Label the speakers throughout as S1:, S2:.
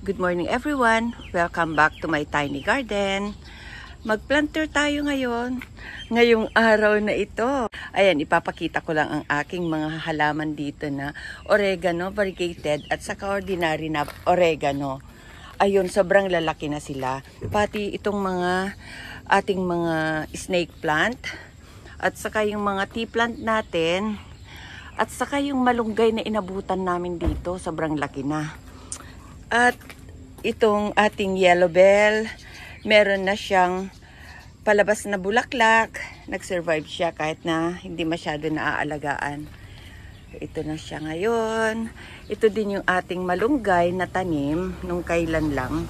S1: Good morning everyone! Welcome back to my tiny garden. Mag-planter tayo ngayon. Ngayong araw na ito. Ayan, ipapakita ko lang ang aking mga halaman dito na oregano, variegated at saka ordinary na oregano. Ayun, sobrang lalaki na sila. Pati itong ating mga snake plant at saka yung mga tea plant natin at saka yung malunggay na inabutan namin dito, sobrang laki na. At itong ating yellow bell, meron na siyang palabas na bulaklak. Nag-survive siya kahit na hindi masyado naaalagaan. Ito na siya ngayon. Ito din yung ating malunggay na tanim nung kailan lang.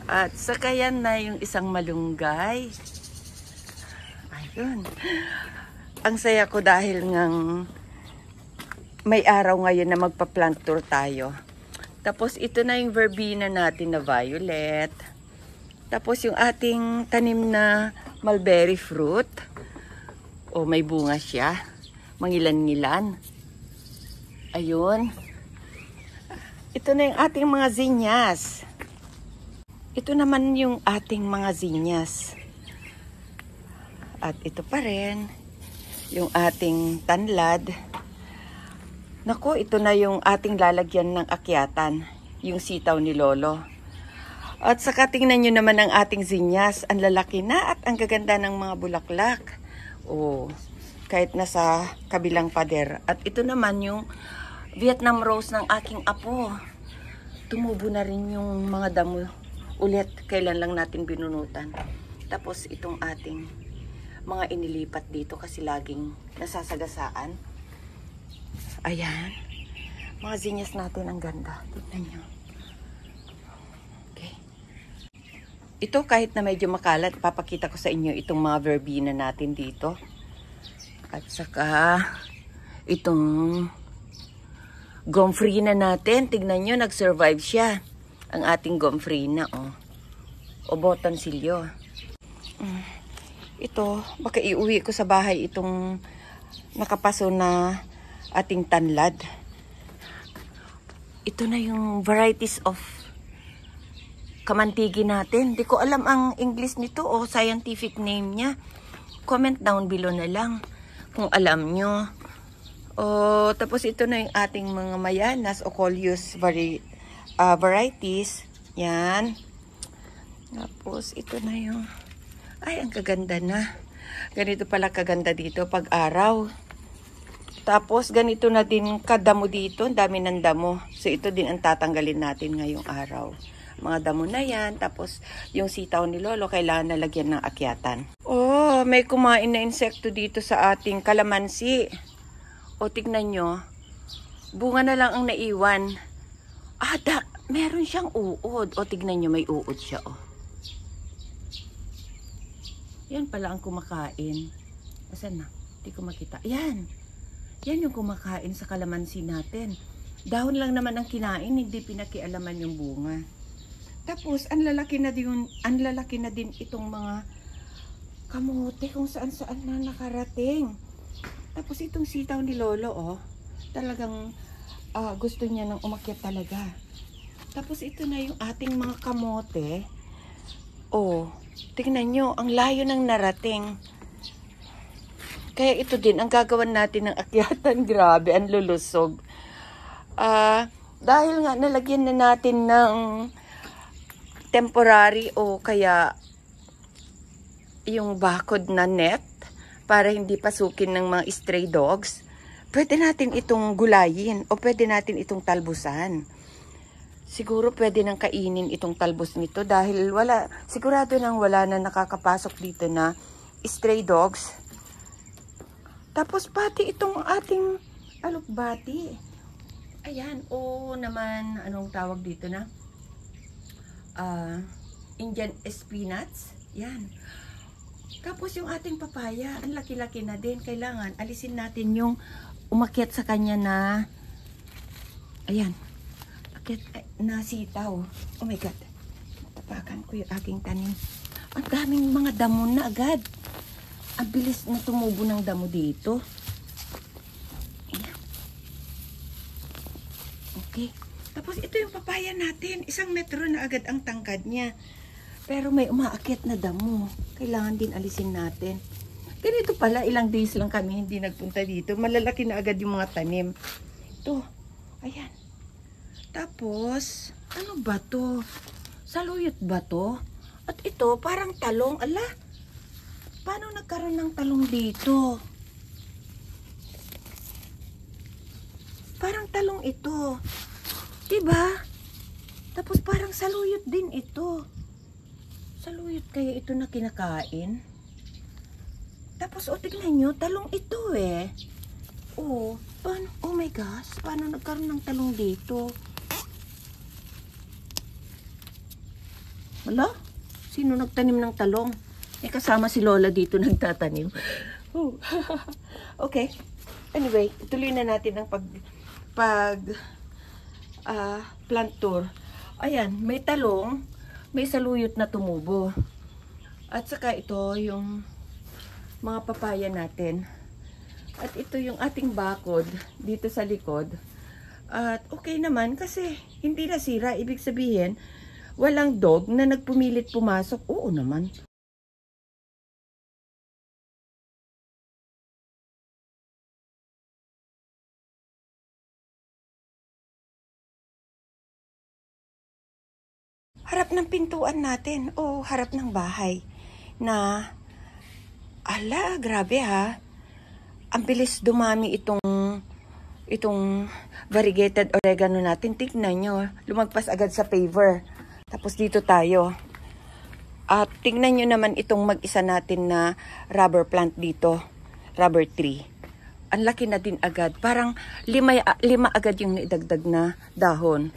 S1: At saka yan na yung isang malunggay. Ayun. Ang saya ko dahil ngang may araw ngayon na magpa-plant tour tayo. Tapos ito na yung verbena natin na violet. Tapos yung ating tanim na mulberry fruit. O may bunga siya. Mangilan-ngilan. Ayun. Ito na yung ating mga zinnias. Ito naman yung ating mga zinnias. At ito pa rin yung ating tanlad. Nako, ito na yung ating lalagyan ng akyatan, yung sitaw ni Lolo. At saka tingnan nyo naman ang ating zinnias, ang lalaki na at ang gaganda ng mga bulaklak. Oh, kahit nasa kabilang pader. At ito naman yung Vietnam rose ng aking apo. Tumubo na rin yung mga damo ulit, kailan lang natin binunutan. Tapos itong ating mga inilipat dito kasi laging nasasagasaan. Ayan. Mga zinnias natin ang ganda. Tignan nyo. Okay. Ito kahit na medyo makalat, papakita ko sa inyo itong mga verbena natin dito. At saka itong gomfrina natin. Tignan nyo, nag-survive siya. Ang ating gomfrina, oh. O botansilyo. Ito, baka iuwi ko sa bahay itong nakapaso na ating tanlad. Ito na yung varieties of kamantigi natin. Di ko alam ang English nito o scientific name niya. Comment down below na lang kung alam nyo. O, tapos ito na yung ating mga mayanas o coleus varieties. Yan. Tapos ito na yung ay, ang kaganda na. Ganito pala kaganda dito pag araw. Tapos, ganito na din kadamo dito. Ang dami ng damo. So, ito din ang tatanggalin natin ngayong araw. Mga damo na yan. Tapos, yung sitaw ni Lolo, kailangan nalagyan ng akyatan. Oh, may kumain na insekto dito sa ating kalamansi. O, tignan nyo. Bunga na lang ang naiwan. Meron siyang uod. O, tignan nyo, may uod siya, oh. Yan pala ang kumakain. Asan na? Hindi ko makita. Yan. Yan yung kumakain sa kalamansi natin. Dahon lang naman ang kinain, hindi pinakialaman yung bunga. Tapos, ang lalaki na din itong mga kamote kung saan-saan na nakarating. Tapos, itong sitaw ni Lolo, oh, talagang gusto niya nang umakyat talaga. Tapos, ito na yung ating mga kamote. Oh, tingnan nyo, ang layo ng narating. Kaya ito din, ang gagawan natin ng akyatan, grabe, ang lulusog. Dahil nga nalagyan na natin ng temporary o kaya yung bakod na net para hindi pasukin ng mga stray dogs, pwede natin itong gulayin o pwede natin itong talbusan. Siguro pwede nang kainin itong talbos nito dahil sigurado nang wala na nakakapasok dito na stray dogs. Tapos pati itong ating alokbati. Ayan, naman, anong tawag dito na? Indian spinach. Yan. Tapos yung ating papaya, ang laki-laki na din. Kailangan alisin natin yung umakyat sa kanya na, ayan, akyat na sitaw. Oh my God. Tapakan ko yung aking tanim. Ang daming mga damo na agad. Ang bilis na tumubo ng damo dito. Okay. Tapos ito yung papaya natin. 1 metro na agad ang tangkad niya. Pero may umaakyat na damo. Kailangan din alisin natin. Ganito pala, ilang days lang kami hindi nagpunta dito. Malalaki na agad yung mga tanim. Ito, ayan. Tapos, ano ba to? Saluyot ba to? At ito, parang talong. Ala, paano nagkaroon ng talong dito? Parang talong ito. Diba? Tapos parang saluyot din ito. Saluyot kaya ito na kinakain? Tapos, tignan nyo, talong ito eh. Oh my gosh, paano nagkaroon ng talong dito? Wala? Sino nagtanim ng talong? Kasama si Lola dito nagtatanim. Okay. Anyway, ituloy na natin ang plant tour. Ayan, may talong, may saluyot na tumubo. At saka ito yung mga papaya natin. At ito yung ating bakod dito sa likod. At okay naman kasi hindi nasira. Ibig sabihin, walang dog na nagpumilit pumasok. Oo naman. Harap ng pintuan natin. O harap ng bahay. Na, ala, grabe ha. Ang bilis dumami itong variegated oregano natin. Tignan nyo. Lumagpas agad sa paver. Tapos dito tayo. At tignan nyo naman itong mag-isa natin na rubber plant dito. Rubber tree. Ang laki na din agad. Parang lima agad yung naidagdag na dahon.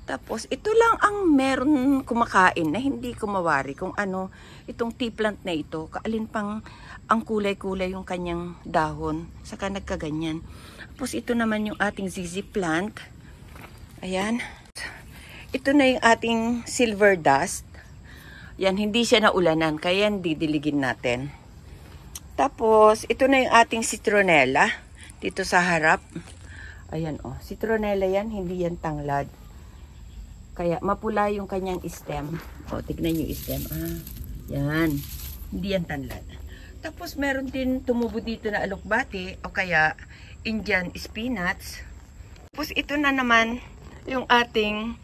S1: Tapos ito lang ang meron kumakain na hindi ko mawari kung ano itong tea plant na ito. Kaalin pang ang kulay-kulay yung kanyang dahon. Saka nagkaganyan. Tapos ito naman yung ating ZZ plant. Ayan. Ito na yung ating silver dust. Yan, hindi siya naulanan. Kaya hindi diligin natin. Tapos, ito na yung ating citronella. Dito sa harap. Ayan, oh. Citronella yan, hindi yan tanglad. Kaya, mapula yung kanyang stem. O, tignan yung stem. Yan. Hindi yan tanglad. Tapos, meron din tumubo dito na alokbati. O kaya, Indian spinach. Tapos, ito na naman yung ating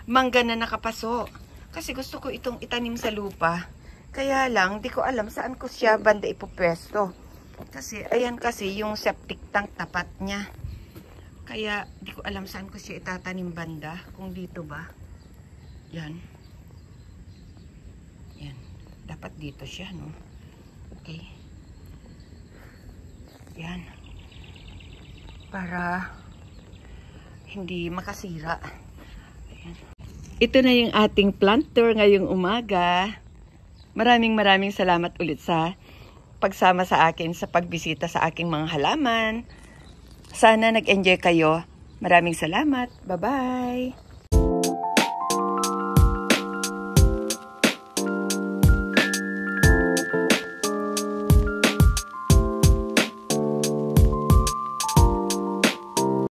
S1: mangga na nakapaso. Kasi gusto ko itong itanim sa lupa. Kaya lang, di ko alam saan ko siya banda ipupwesto. Kasi, ayan kasi yung septic tank tapat niya. Kaya, di ko alam saan ko siya itatanim banda. Kung dito ba. Yan. Yan. Dapat dito siya, no? Okay. Yan. Para hindi makasira. Ayan. Ito na yung ating plant tour ngayong umaga. Maraming salamat ulit sa pagsama sa akin sa pagbisita sa aking mga halaman. Sana nag-enjoy kayo. Maraming salamat. Bye-bye!